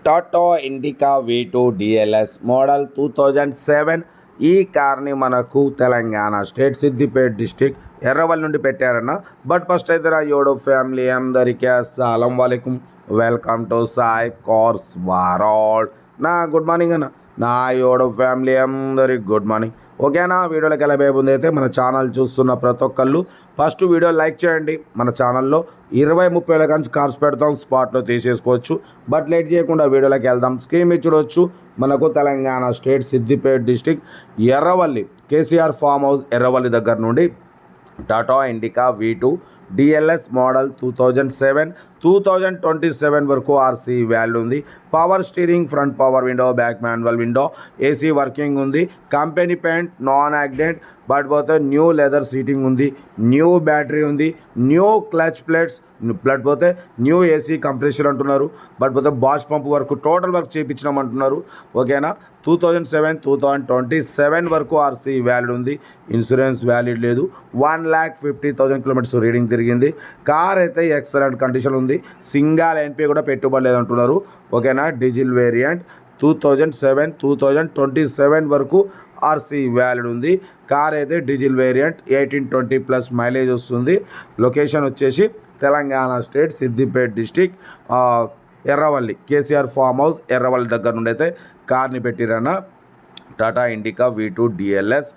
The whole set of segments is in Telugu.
Tata Indica V2 DLS model 2007 ఈ కార్ని మనకు తెలంగాణ స్టేట్ సిద్దిపేట డిస్టిక్ ఎర్రవల్లి నుండి పెట్టారన్న. బట్ ఫస్ట్ అయితే నా యూట్యూబ్ ఫ్యామిలీ అందరికీ అస్సలం వాలేకుమ్, welcome to Sai cars world. నా గుడ్ మార్నింగ్ అన్న, నా యూట్యూబ్ ఫ్యామిలీ అందరికి గుడ్ మార్నింగ్. ఓకేనా, వీడియోలోకి వెళ్ళబోయేముందు అయితే మన ఛానల్ చూస్తున్న ప్రతి ఒక్కళ్ళు ఫస్ట్ వీడియో లైక్ చేయండి. మన ఛానల్లో 20-30 వేల కంచి కార్స్ పెడతాం, స్పాట్లో తీసేసుకోవచ్చు. బట్ లేట్ చేయకుండా వీడియోలోకి వెళ్దాం. స్క్రీన్ మీద చూడవచ్చు, మనకు Telangana state Siddipet district Erravalli KCR farm house Erravalli దగ్గర నుండి Tata Indica V2 DLS model 2027 వరకు ఆర్సీ వాల్యూ ఉంది. Power steering, front power window, back manual window, AC working ఉంది. Company paint, non accident. But పోతే న్యూ లెదర్ సీటింగ్ ఉంది, న్యూ బ్యాటరీ ఉంది, న్యూ క్లచ్ ప్లేట్స్, బట్ పోతే న్యూ ఏసీ కంప్రెషర్ అంటున్నారు. బట్ పోతే బాష్ పంప్ వరకు టోటల్ వర్క్ చేయించినామంటున్నారు. ఓకేనా, 2027 వరకు ఆర్సీ వ్యాలిడ్ ఉంది. ఇన్సూరెన్స్ వ్యాలిడ్ లేదు. 1,50,000 కిలోమీటర్స్ రీడింగ్ తిరిగింది. కార్ అయితే ఎక్సలెంట్ కండిషన్ ఉంది. సింగల్ ఎన్పీ కూడా పెట్టుబడి లేదంటున్నారు. ఓకేనా, డీజిల్ వేరియంట్ 2027 వరకు ఆర్సీ వ్యాలిడ్ ఉంది. కార్ అయితే డీజిల్ వేరియంట్ 18-20+ మైలేజ్ వస్తుంది. లొకేషన్ వచ్చేసి Telangana state Siddipet district Erravalli KCR farm house Erravalli దగ్గర నుండి అయితే కార్ని పెట్టిరన్న. Tata Indica V2 DLS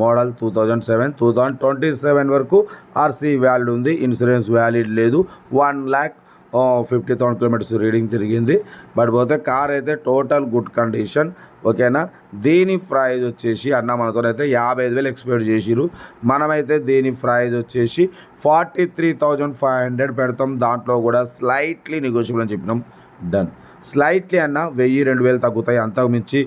model 2027 వరకు ఆర్సీ వ్యాలిడ్ ఉంది. ఇన్సూరెన్స్ వ్యాలిడ్ లేదు. 1,50,000 కిలోమీటర్స్ రీడింగ్ తిరిగింది. బట్ పోతే కార్ అయితే టోటల్ గుడ్ కండిషన్. ఓకేనా, దీని ప్రైజ్ వచ్చేసి అన్న మనతోనైతే 55,000 ఎక్స్పెక్ట్ చేసిరు. మనమైతే దీని ప్రైజ్ వచ్చేసి 43,500 పెడతాం. దాంట్లో కూడా స్లైట్లీ నెగోషియబుల్ అని చెప్పినాం. డన్. స్లైట్లీ అన్న 1,000-2,000 తగ్గుతాయి, అంతకు మించి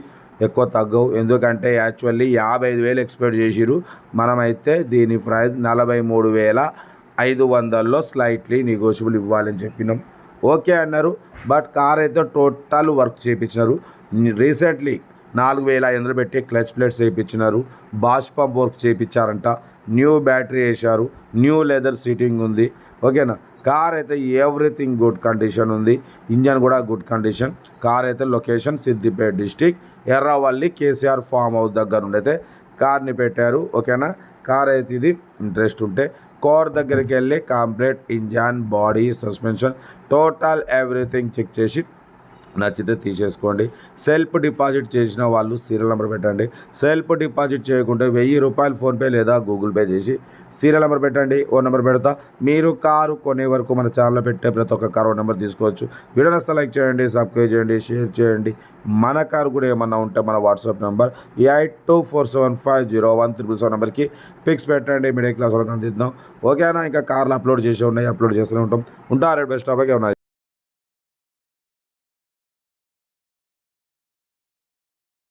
ఎక్కువ తగ్గవు. ఎందుకంటే యాక్చువల్లీ 55,000 ఎక్స్పెక్ట్ చేసిరు. మనమైతే దీని ప్రైజ్ 43,500లో స్లైట్లీ నెగోషియబుల్ ఇవ్వాలని చెప్పినాం. ఓకే అన్నారు. బట్ కార్ అయితే టోటల్ వర్క్ చేయించినారు. రీసెంట్లీ 4,500 పెట్టి క్లచ్ ప్లేట్స్ చేయించినారు. బాష్ పంప్ వర్క్ చేయించారంట. న్యూ బ్యాటరీ వేశారు. న్యూ లెదర్ సీటింగ్ ఉంది. ఓకేనా, కార్ అయితే ఎవ్రీథింగ్ గుడ్ కండిషన్ ఉంది. ఇంజన్ కూడా గుడ్ కండిషన్. కార్ అయితే location Siddipet district Erravalli KCR farm house దగ్గర నుండి అయితే కార్ని పెట్టారు. ఓకేనా, కార్ అయితే ఇది ఇంట్రెస్ట్ ఉంటే కార్ దగ్గరికి వెళ్ళి complete engine, body, suspension total everything check చేసి నచ్చితే తీసేసుకోండి. సెల్ఫ్ డిపాజిట్ చేసిన వాళ్ళు సీరియల్ నెంబర్ పెట్టండి. సెల్ఫ్ డిపాజిట్ చేయకుంటే 1,000 రూపాయలు ఫోన్పే లేదా గూగుల్ పే చేసి సీరియల్ నెంబర్ పెట్టండి. ఓ నెంబర్ పెడతా. మీరు కారు కొనే వరకు మన ఛానల్లో పెట్టే ప్రతి ఒక్క కారు నెంబర్ తీసుకోవచ్చు. వీడియో నచ్చితే లైక్ చేయండి, సబ్స్క్రైబ్ చేయండి, షేర్ చేయండి. మన కారు కూడా ఏమన్నా ఉంటే మన వాట్సాప్ నెంబర్ 8247501377 నెంబర్కి పిక్స్ పెట్టండి. మిడిల్ క్లాస్ వాళ్ళకి అందిద్దాం. ఓకేనా, ఇంకా కార్లు అప్లోడ్ చేసి ఉన్నాయి, అప్లోడ్ చేస్తూనే ఉంటాం. ఉంటారు బెస్ట్ ఆఫ్ ఉన్నాయి.